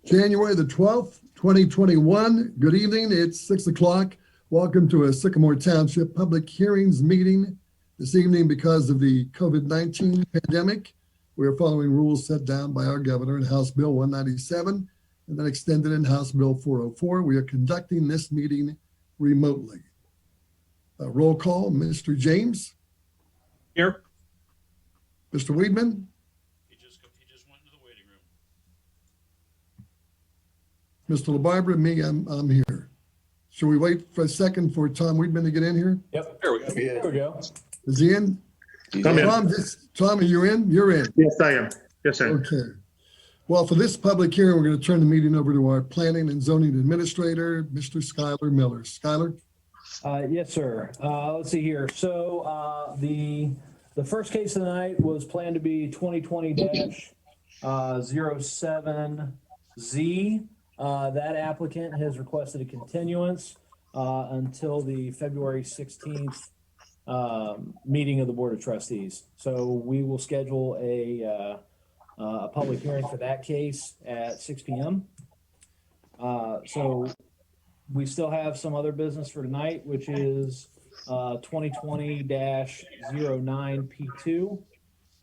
January the 12th, 2021. Good evening. It's 6 o'clock. Welcome to a Sycamore Township public hearings meeting this evening. Because of the COVID-19 pandemic, we are following rules set down by our governor in House Bill 197 and then extended in House Bill 404. We are conducting this meeting remotely. Roll call, Mr. James. Here. Mr. Weedman. He just went into the waiting room. Mr. LaBarbera, me, I'm here. Should we wait for a second for Tom Weedman to get in here? Yep. There we go. There we go. Is he in? Tom, are you in? You're in. Yes, I am. Yes, sir. Okay. Well, for this public hearing, we're going to turn the meeting over to our planning and zoning administrator, Mr. Skylar Miller. Skylar? Yes, sir. Let's see here. So the first case tonight was planned to be 2020-07Z. That applicant has requested a continuance until the February 16th meeting of the Board of Trustees. So we will schedule a public hearing for that case at 6 p.m. So we still have some other business for tonight, which is 2020-09P2.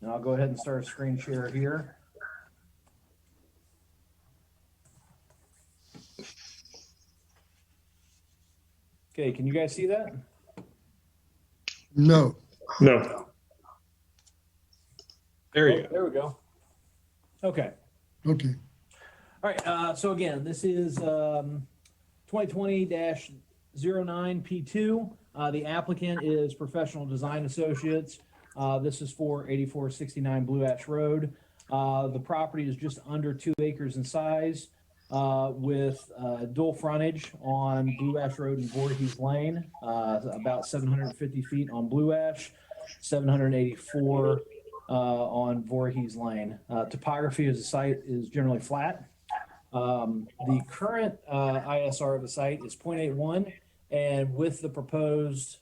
And I'll go ahead and start a screen share here. Okay, can you guys see that? No. No. There you go. There we go. Okay. Okay. All right. So again, this is 2020-09P2. The applicant is Professional Design Associates. This is for 8469 Blue Ash Road. The property is just under 2 acres in size, with dual frontage on Blue Ash Road and Voorhees Lane, about 750 feet on Blue Ash, 784 on Voorhees Lane. Topography of the site is generally flat. The current ISR of the site is 0.81, and with the proposed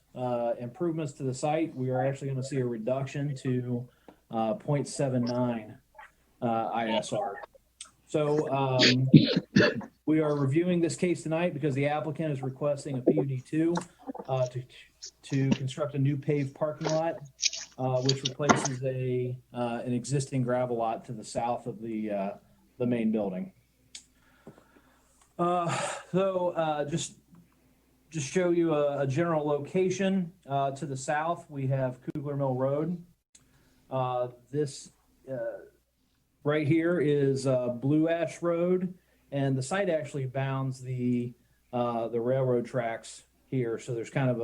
improvements to the site, we are actually going to see a reduction to 0.79 ISR. So we are reviewing this case tonight because the applicant is requesting a PUD2 to construct a new paved parking lot, which replaces an existing gravel lot to the south of the main building. Just show you a general location. To the south, we have Kugler Mill Road. This right here is Blue Ash Road, and the site actually bounds the railroad tracks here. So there's kind of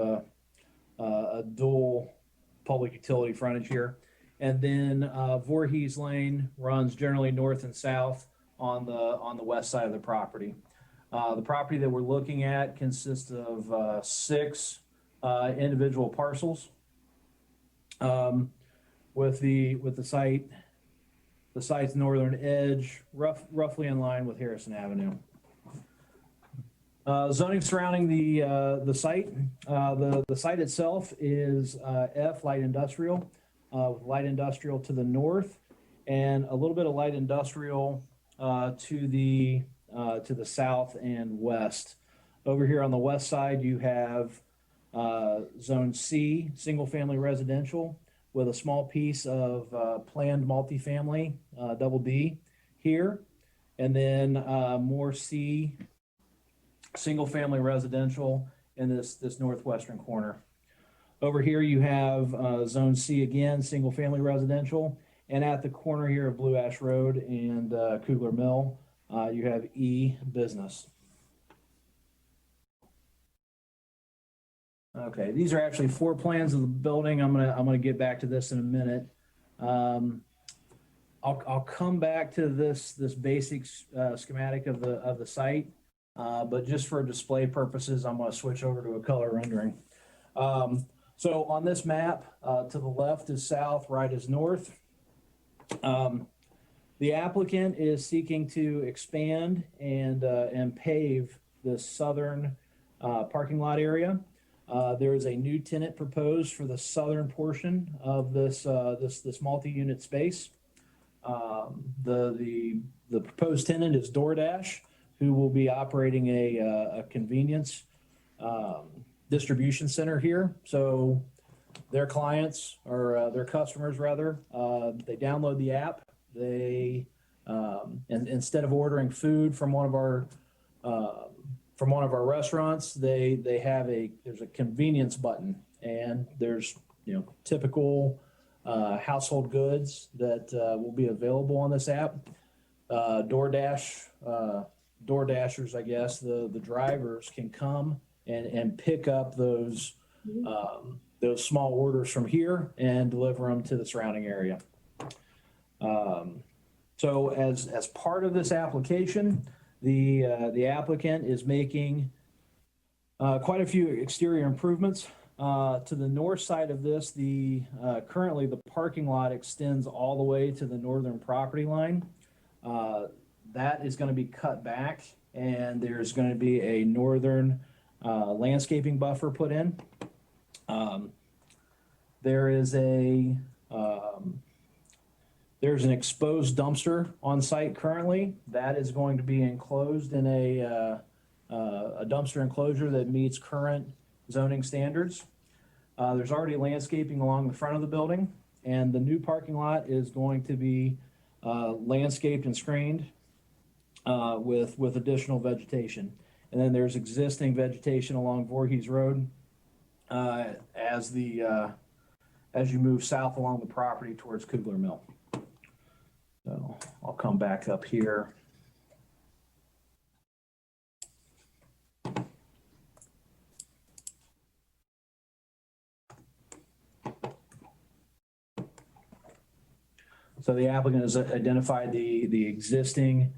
a dual public utility frontage here. And then Voorhees Lane runs generally north and south on the west side of the property. The property that we're looking at consists of 6 individual parcels, with the site's northern edge roughly in line with Harrison Avenue. Zoning surrounding the site. The site itself is F light industrial, with light industrial to the north and a little bit of light industrial to the south and west. Over here on the west side, you have Zone C, single family residential, with a small piece of planned multifamily, double D here, and then more C, single family residential in this northwestern corner. Over here you have Zone C again, single family residential, and at the corner here of Blue Ash Road and Kugler Mill, you have E business. Okay, these are actually floor plans of the building. I'm gonna get back to this in a minute. I'll come back to this basic schematic of the site, but just for display purposes, I'm gonna switch over to a color rendering. So on this map, to the left is south, right is north. The applicant is seeking to expand and pave the southern parking lot area. There is a new tenant proposed for the southern portion of this multi-unit space. The proposed tenant is DoorDash, who will be operating a convenience distribution center here. So their clients, or their customers rather, they download the app. They and instead of ordering food from one of our restaurants, they have there's a convenience button, and there's typical household goods that will be available on this app. DoorDashers, I guess, the drivers can come and pick up those small orders from here and deliver them to the surrounding area. So as part of this application, the applicant is making quite a few exterior improvements. To the north side of this, currently the parking lot extends all the way to the northern property line. That is going to be cut back, and there's going to be a northern landscaping buffer put in. There's an exposed dumpster on site currently that is going to be enclosed in a dumpster enclosure that meets current zoning standards. There's already landscaping along the front of the building, and the new parking lot is going to be landscaped and screened with additional vegetation. And then there's existing vegetation along Voorhees Road as you move south along the property towards Kugler Mill. So I'll come back up here. So the applicant has identified the existing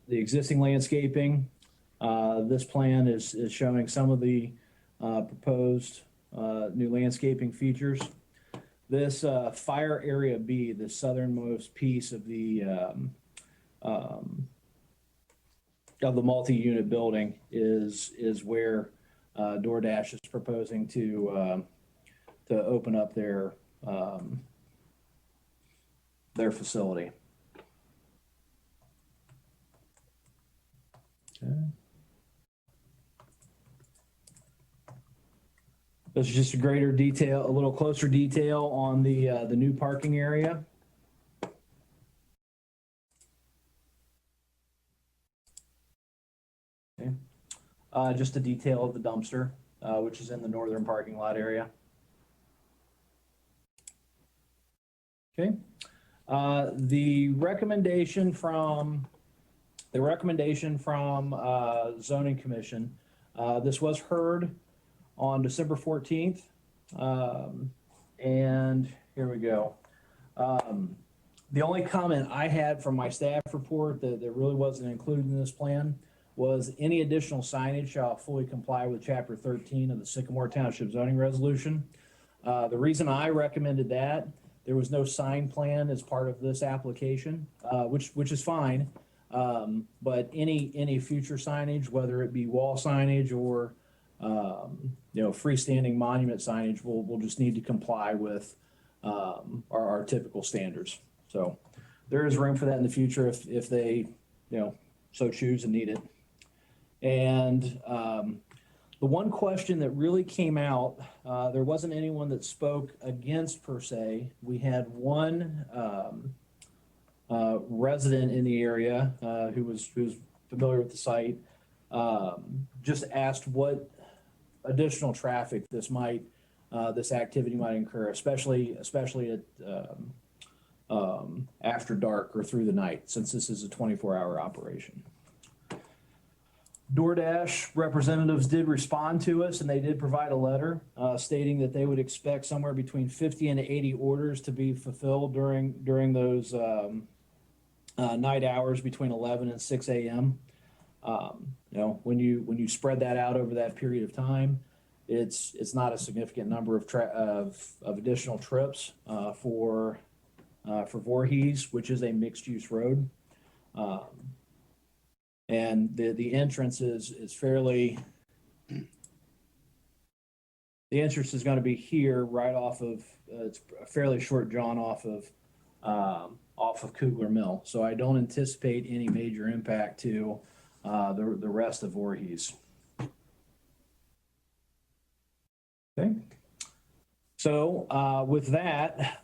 landscaping. This plan is showing some of the proposed new landscaping features. This fire area B, the southernmost piece of the multi-unit building, is where DoorDash is proposing to open up their facility. Okay. This is just a little closer detail on the new parking area. Okay. Just a detail of the dumpster, which is in the northern parking lot area. Okay. The recommendation from Zoning Commission, this was heard on December 14th. And here we go. The only comment I had from my staff report that really wasn't included in this plan was any additional signage shall fully comply with Chapter 13 of the Sycamore Township zoning resolution. The reason I recommended that, there was no sign plan as part of this application, which is fine. But any future signage, whether it be wall signage or freestanding monument signage, will just need to comply with our typical standards. So there is room for that in the future if they so choose and need it. And the one question that really came out, there wasn't anyone that spoke against per se. We had one resident in the area who was familiar with the site, just asked what additional traffic this activity might incur, especially at after dark or through the night, since this is a 24-hour operation. DoorDash representatives did respond to us, and they did provide a letter stating that they would expect somewhere between 50 and 80 orders to be fulfilled during those night hours between 11 and 6 a.m. When you spread that out over that period of time, it's not a significant number of additional trips for Voorhees, which is a mixed-use road. And the entrance is fairly. The entrance is going to be here, right off of. It's a fairly short jaunt off of off of Kugler Mill. So I don't anticipate any major impact to the rest of Voorhees. Okay. So with that,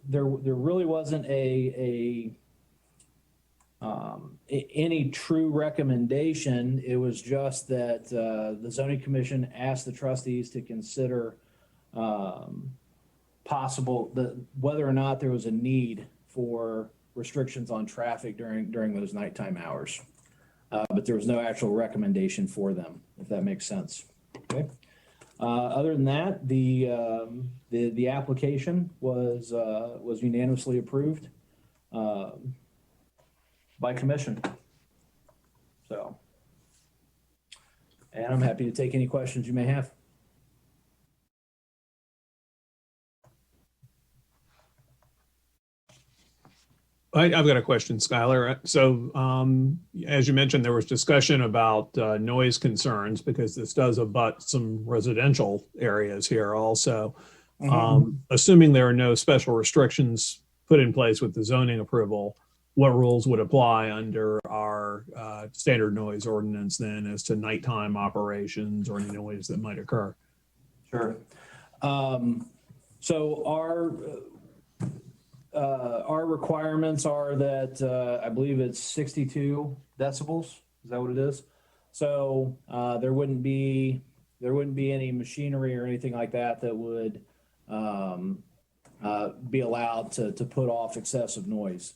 there really wasn't any true recommendation. It was just that the zoning commission asked the trustees to consider whether or not there was a need for restrictions on traffic during those nighttime hours. But there was no actual recommendation for them, if that makes sense. Okay. Other than that, the application was unanimously approved by commission. So, and I'm happy to take any questions you may have. I've got a question, Skylar. So as you mentioned, there was discussion about noise concerns because this does abut some residential areas here also. Assuming there are no special restrictions put in place with the zoning approval, what rules would apply under our standard noise ordinance then as to nighttime operations or any noise that might occur? Sure. So our requirements are that I believe it's 62 decibels. Is that what it is? So there wouldn't be any machinery or anything like that that would be allowed to put off excessive noise.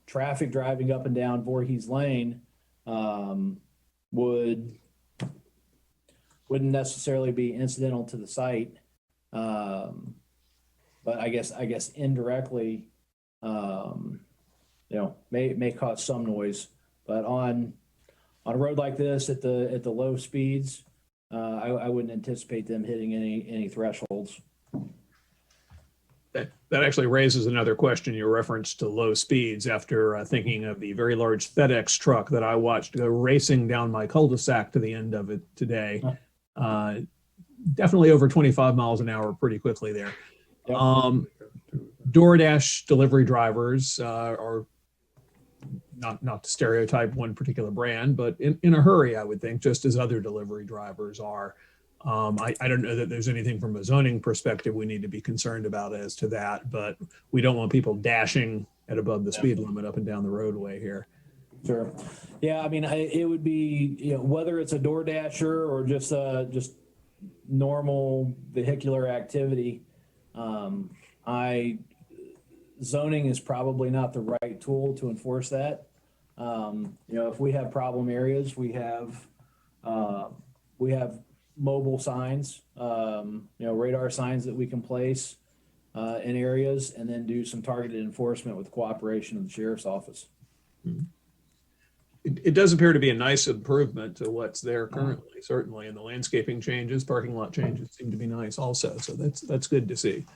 Traffic driving up and down Voorhees Lane wouldn't necessarily be incidental to the site. But I guess indirectly, may cause some noise. But on a road like this at the low speeds, I wouldn't anticipate them hitting any thresholds. That actually raises another question. Your reference to low speeds after thinking of the very large FedEx truck that I watched go racing down my cul-de-sac to the end of it today. Definitely over 25 miles an hour pretty quickly there. Yep. DoorDash delivery drivers are not to stereotype one particular brand, but in a hurry, I would think, just as other delivery drivers are. I don't know that there's anything from a zoning perspective we need to be concerned about as to that, but we don't want people dashing at above the speed limit up and down the roadway here. Sure. Yeah, I mean, it would be, whether it's a DoorDasher or just normal vehicular activity. Zoning is probably not the right tool to enforce that. If we have problem areas, we have mobile signs, radar signs that we can place in areas, and then do some targeted enforcement with cooperation of the sheriff's office. It does appear to be a nice improvement to what's there currently, certainly, and the landscaping changes, parking lot changes seem to be nice also. So that's good to see.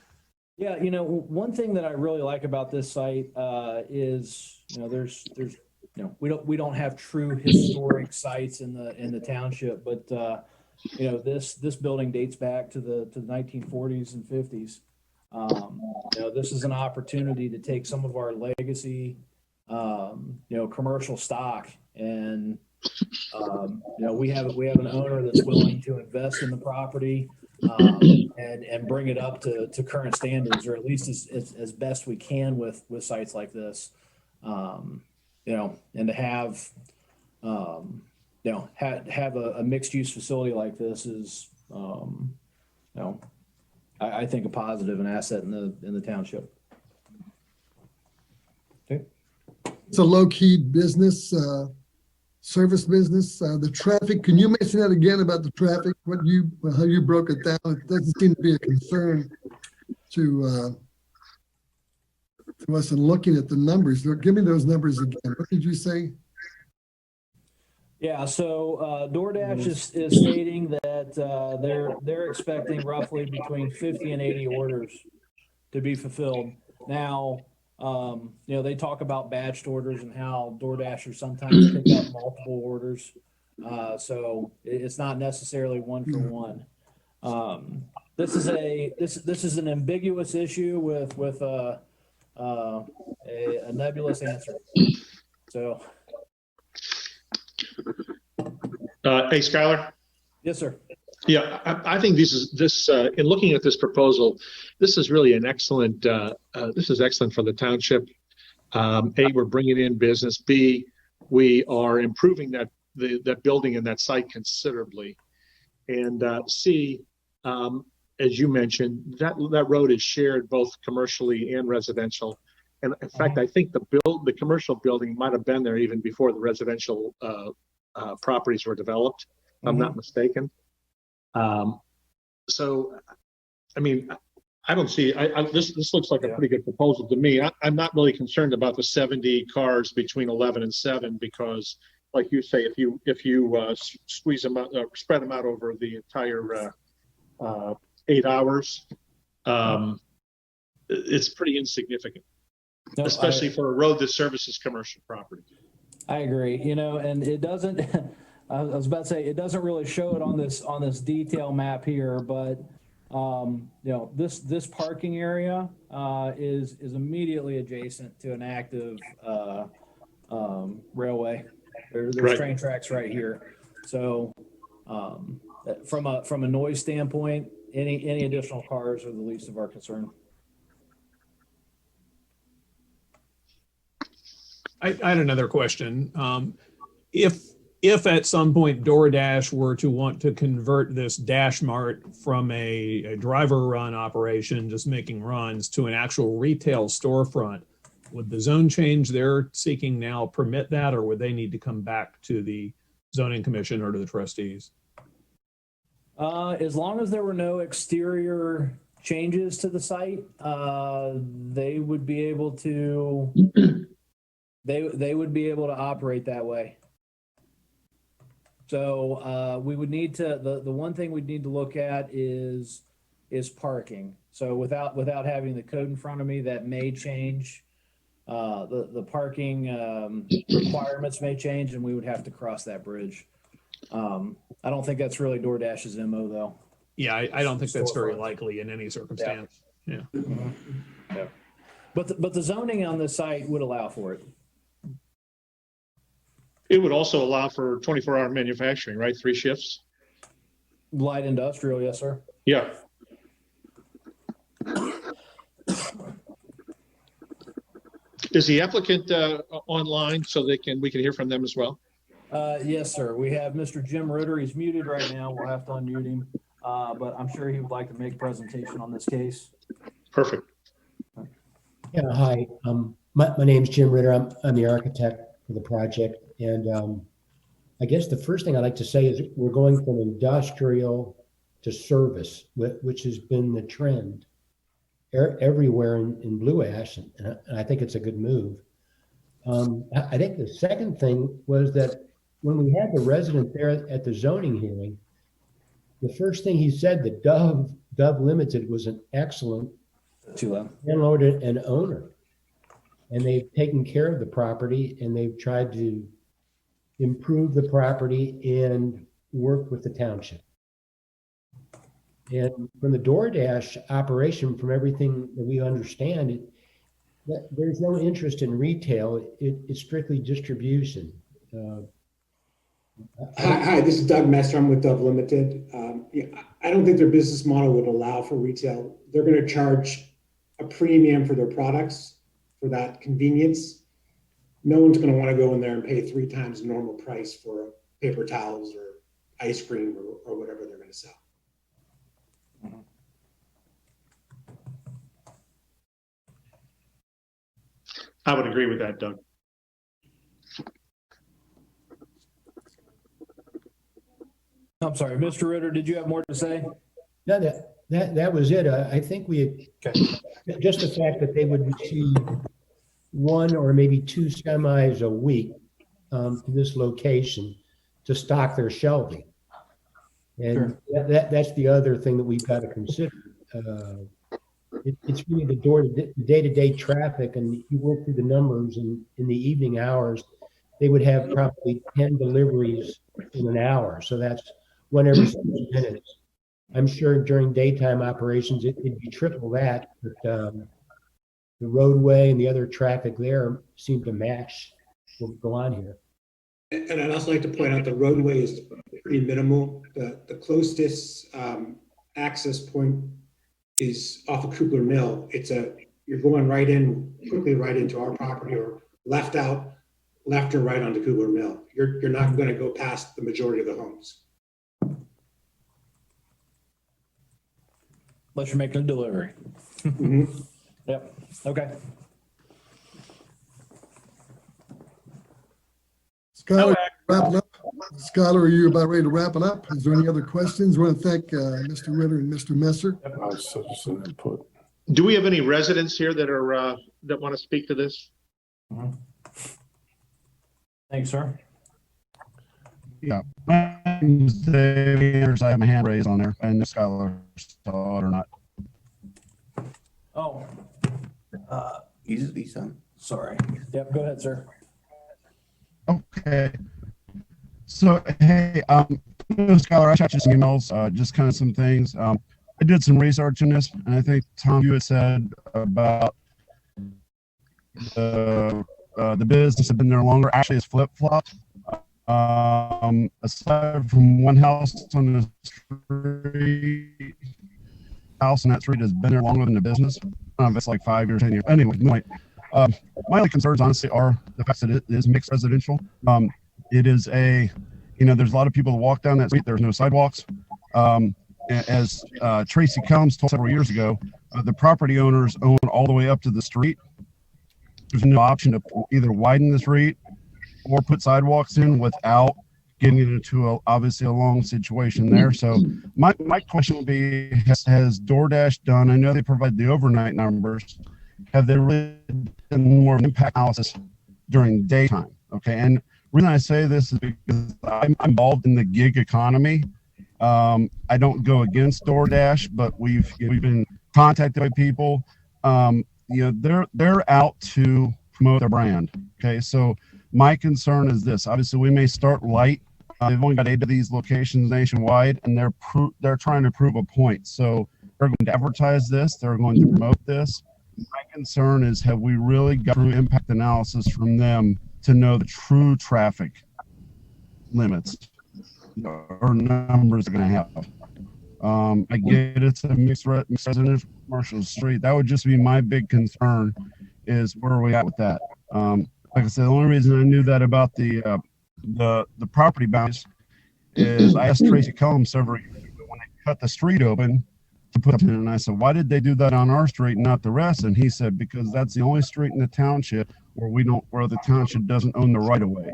Yeah, one thing that I really like about this site is, we don't have true historic sites in the township, but this building dates back to the 1940s and 50s. This is an opportunity to take some of our legacy, commercial stock, and we have an owner that's willing to invest in the property and bring it up to current standards, or at least as best we can with sites like this, and to have a mixed use facility like this is, I think a positive, an asset in the township. Okay. It's a low-key business, service business. The traffic, can you mention that again about the traffic? How you broke it down? It doesn't seem to be a concern to us in looking at the numbers. Give me those numbers again. What did you say? Yeah, so DoorDash is stating that they're expecting roughly between 50 and 80 orders to be fulfilled. Now, they talk about batched orders and how DoorDashers sometimes pick up multiple orders. So it's not necessarily one for one. This is an ambiguous issue with a nebulous answer. So, Hey, Skylar. yes, sir. Yeah, I think in looking at this proposal, this is really an excellent, this is excellent for the township. A, we're bringing in business. B, we are improving that building and that site considerably. And C, as you mentioned, that road is shared both commercially and residential. And in fact, I think the commercial building might have been there even before the residential properties were developed, if I'm not mistaken. So, I mean, I don't see, this looks like a pretty good proposal to me. I'm not really concerned about the 70 cars between 11 and 7 because, like you say, if you squeeze them out, spread them out over the entire 8 hours, it's pretty insignificant, especially for a road that services commercial property. I agree. You know, and it doesn't. I was about to say it doesn't really show it on this detail map here, but you know, this parking area is immediately adjacent to an active railway. There's Right. train tracks right here. So from a noise standpoint, any additional cars are the least of our concern. I had another question. If at some point DoorDash were to want to convert this Dash Mart from a driver run operation, just making runs, to an actual retail storefront, would the zone change they're seeking now permit that, or would they need to come back to the zoning commission or to the trustees? As long as there were no exterior changes to the site, they would be able to they would be able to operate that way. So we would need to the one thing we'd need to look at is parking. So without having the code in front of me, that may change. The parking requirements may change, and we would have to cross that bridge. I don't think that's really DoorDash's MO, though. Yeah, I don't think that's very likely in any circumstance. Yeah. Yeah. But the zoning on this site would allow for it. It would also allow for 24-hour manufacturing, right? 3 shifts. Light industrial, yes, sir. Yeah. Is the applicant online so we can hear from them as well? Yes, sir. We have Mr. Jim Ritter. He's muted right now. We'll have to unmute him. But I'm sure he would like to make a presentation on this case. Perfect. Yeah, hi. My name's Jim Ritter. I'm the architect for the project. And I guess the first thing I'd like to say is we're going from industrial to service, which has been the trend everywhere in Blue Ash, and I think it's a good move. I think the second thing was that when we had the resident there at the zoning hearing, the first thing he said that Dove Limited was an excellent landlord and owner. And they've taken care of the property, and they've tried to improve the property and work with the township. And from the DoorDash operation, from everything that we understand, there's no interest in retail. It's strictly distribution. Hi, this is Doug Messer. I'm with Dove Limited. I don't think their business model would allow for retail. They're going to charge a premium for their products for that convenience. No one's going to want to go in there and pay 3 times the normal price for paper towels or ice cream or whatever they're going to sell. I would agree with that, Doug. I'm sorry, Mr. Ritter, did you have more to say? No, that was it. I think just the fact that they would receive 1 or maybe 2 semis a week to this location to stock their shelving. And that's the other thing that we've got to consider. It's really the day-to-day traffic, and you work through the numbers, and in the evening hours, they would have probably 10 deliveries in an hour. So that's 1 every 7 minutes. I'm sure during daytime operations, it'd be triple that. But the roadway and the other traffic there seem to match what go on here. And I'd also like to point out the roadway is pretty minimal. The closest access point is off of Kugler Mill. You're going quickly right into our property, or left or right onto Kugler Mill. You're not going to go past the majority of the homes. Unless you're making a delivery. Mhm. Yep. Okay. Skylar, wrapping up. Skylar, are you about ready to wrap it up? Is there any other questions? I want to thank Mr. Ritter and Mr. Messer. Do we have any residents here that are that want to speak to this? Thanks, sir. Yeah. My name's Dave. I have my hand raised on there, and the Skylar saw it or not. Oh, Easy, son. sorry. Yep, go ahead, sir. Okay. So, hey, Skylar, I shot you some emails, just kind of some things. I did some research on this, and I think, Tom, you had said about the business had been there longer. Actually, it's flip-flopped. Aside from one house on the street, house on that street has been there longer than the business. It's like 5 years, 10 years. Anyway, my only concerns, honestly, are the fact that it is mixed residential. It is there's a lot of people that walk down that street. There's no sidewalks. As Tracy Combs told several years ago, the property owners own all the way up to the street. There's no option to either widen the street or put sidewalks in without getting into obviously a long situation there. So my question would be, has DoorDash done, I know they provide the overnight numbers, have they really done more of an impact analysis during daytime? Okay, and the reason I say this is because I'm involved in the gig economy. I don't go against DoorDash, but we've been contacted by people. They're out to promote their brand. Okay, so my concern is this. Obviously, we may start light. They've only got 8 of these locations nationwide, and they're trying to prove a point. So they're going to advertise this. They're going to promote this. My concern is, have we really got through impact analysis from them to know the true traffic limits or numbers they're going to have? I get it's a mixed residential commercial street. That would just be my big concern, is where are we at with that? Like I said, the only reason I knew that about the property boundaries is I asked Tracy Cullum several years ago when they cut the street open to put in, and I said, why did they do that on our street and not the rest? And he said, because that's the only street in the township where the township doesn't own the right of way.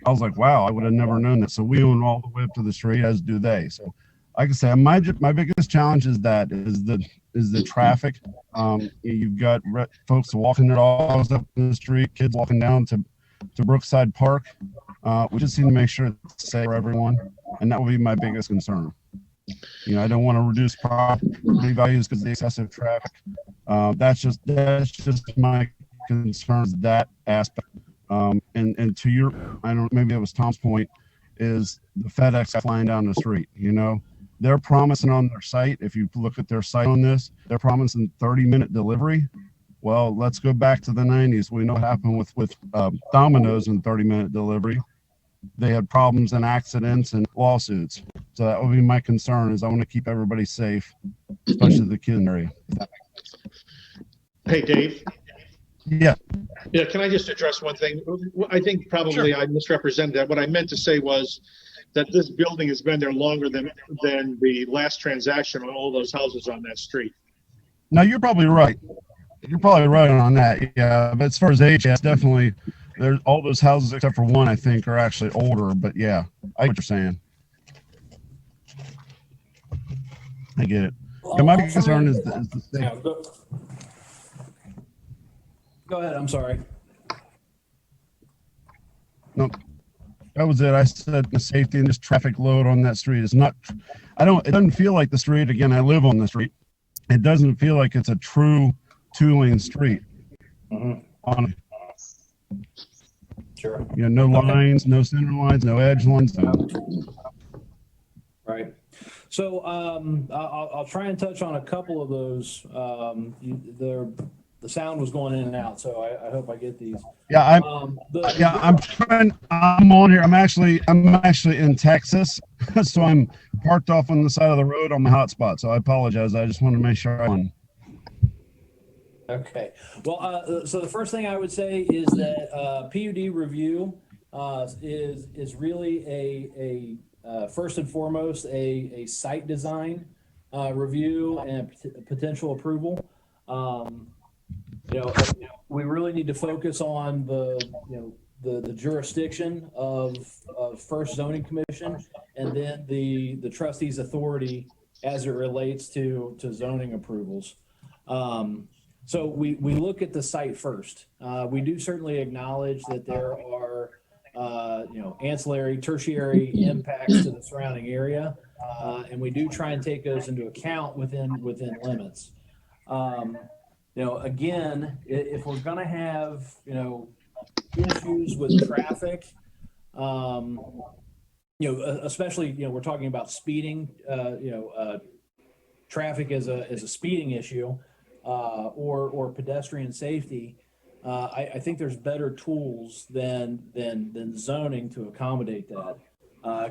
I was like, wow, I would have never known that. So we own all the way up to the street, as do they. So like I say, my biggest challenge is the traffic. You've got folks walking their dogs up the street, kids walking down to Brookside Park. We just need to make sure it's safe for everyone, and that will be my biggest concern. I don't want to reduce property values because of the excessive traffic. That's just my concerns, that aspect. And to your, maybe it was Tom's point, is the FedEx flying down the street. They're promising on their site, if you look at their site on this, they're promising 30-minute delivery. Well, let's go back to the 90s. We know what happened with Domino's and 30-minute delivery. They had problems and accidents and lawsuits. So that would be my concern, is I want to keep everybody safe, especially the kid area. Hey, Dave. Yeah. Yeah, can I just address one thing? I think probably I misrepresented that. What I meant to say was that this building has been there longer than the last transaction on all those houses on that street. No, you're probably right. You're probably right on that. Yeah, but as far as age, yes, definitely. There's all those houses except for one, I think, are actually older. But yeah, I get what you're saying. I get it. Yeah, my biggest concern is the Yeah, go ahead. I'm sorry. No, that was it. I said the safety and just traffic load on that street is not. It doesn't feel like the street. Again, I live on the street. It doesn't feel like it's a true 2-lane street. On Sure. no lines, no center lines, no edge lines. Right. So I'll try and touch on a couple of those. the sound was going in and out, so I hope I get these. Yeah, I'm on here. I'm actually in Texas, so I'm parked off on the side of the road on my hotspot. So I apologize. I just wanted to make sure I'm on. Okay. Well, so the first thing I would say is that PUD review is really a first and foremost a site design review and potential approval. We really need to focus on the jurisdiction of first zoning commission, and then the trustees' authority as it relates to zoning approvals. So we look at the site first. We do certainly acknowledge that there are ancillary, tertiary impacts to the surrounding area, and we do try and take those into account within limits. Again, if we're going to have issues with traffic, especially we're talking about speeding, traffic as a speeding issue, or pedestrian safety. I think there's better tools than zoning to accommodate that.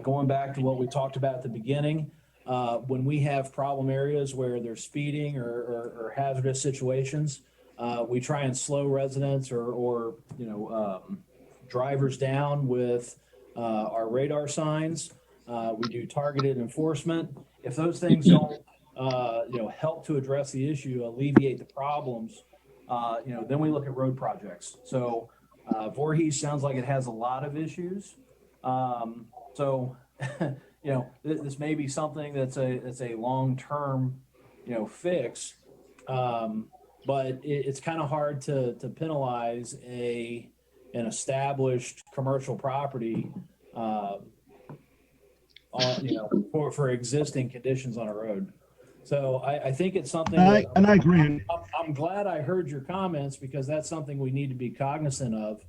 Going back to what we talked about at the beginning, when we have problem areas where there's speeding or hazardous situations, we try and slow residents or drivers down with our radar signs. We do targeted enforcement. If those things don't help to address the issue, alleviate the problems, then we look at road projects. So Voorhees sounds like it has a lot of issues. This may be something that's a long-term, fix, but it's kind of hard to penalize an established commercial property, for existing conditions on a road. So I think it's something. I agree. I'm glad I heard your comments, because that's something we need to be cognizant of.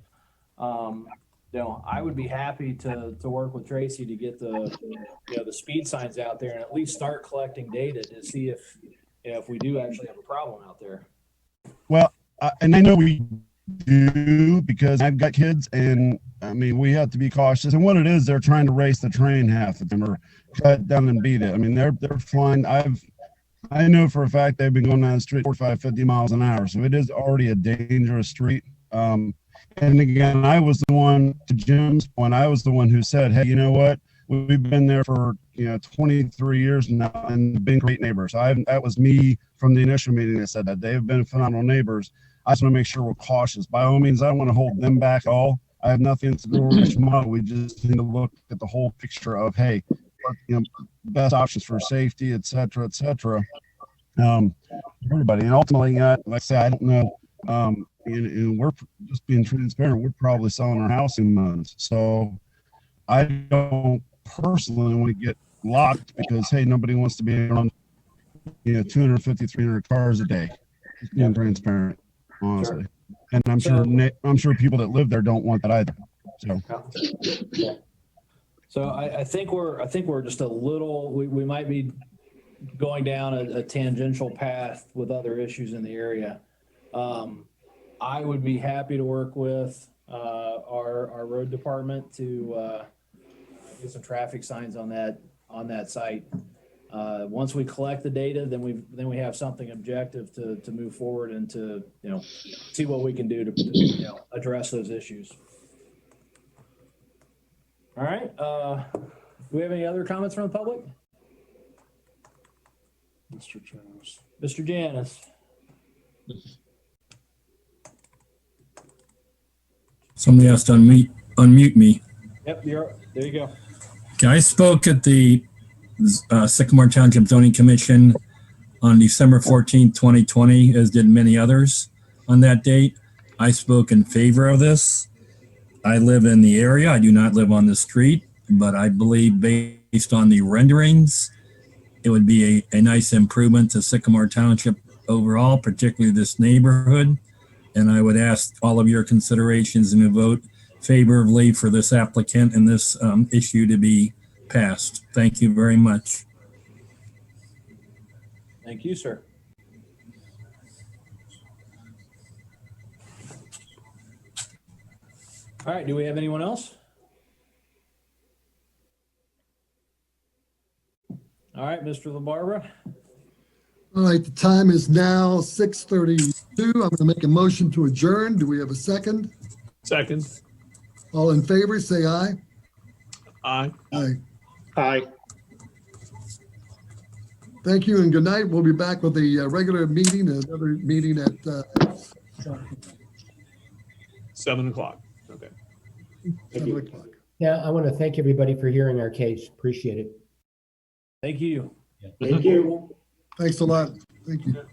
I would be happy to work with Tracy to get the speed signs out there and at least start collecting data to see if we do actually have a problem out there. Well, and I know we do, because I've got kids, and I mean, we have to be cautious. And what it is, they're trying to race the train half the time, or cut down and beat it. I mean, they're flying. I know for a fact they've been going down the street 45, 50 miles an hour. So it is already a dangerous street. And again, I was the one, to Jim's point, I was the one who said, hey, you know what? We've been there for 23 years now and been great neighbors. That was me from the initial meeting that said that. They've been phenomenal neighbors. I just want to make sure we're cautious. By all means, I don't want to hold them back at all. I have nothing to do with which model. We just need to look at the whole picture of, hey, best options for safety, et cetera, everybody. And ultimately, like I say, I don't know. And we're just being transparent. We're probably selling our house in months. So I don't personally want to get locked because, hey, nobody wants to be around 250, 300 cars a day. Just being transparent, honestly. Sure. And I'm sure people that live there don't want that either. So I think we're just a little, we might be going down a tangential path with other issues in the area. I would be happy to work with our road department to get some traffic signs on that site. Once we collect the data, then we have something objective to move forward and to see what we can do to address those issues. All right. Do we have any other comments from the public? Mr. Janis. Mr. Janis. Somebody has to unmute me. Yep, there you go. Okay, I spoke at the Sycamore Township Zoning Commission on December 14th, 2020, as did many others on that date. I spoke in favor of this. I live in the area. I do not live on the street, but I believe based on the renderings, it would be a nice improvement to Sycamore Township overall, particularly this neighborhood. And I would ask all of your considerations and to vote favorably for this applicant and this issue to be passed. Thank you very much. Thank you, sir. All right, do we have anyone else? All right, Mr. LaBarbera. All right, the time is now 6:32. I'm going to make a motion to adjourn. Do we have a second? Second. All in favor, say aye. Aye. Aye. Aye. Thank you and good night. We'll be back with a regular meeting, another meeting at 7 o'clock. Okay. 7 o'clock. Yeah, I want to thank everybody for hearing our case. Appreciate it. Thank you. Thank you. Thanks a lot. Thank you.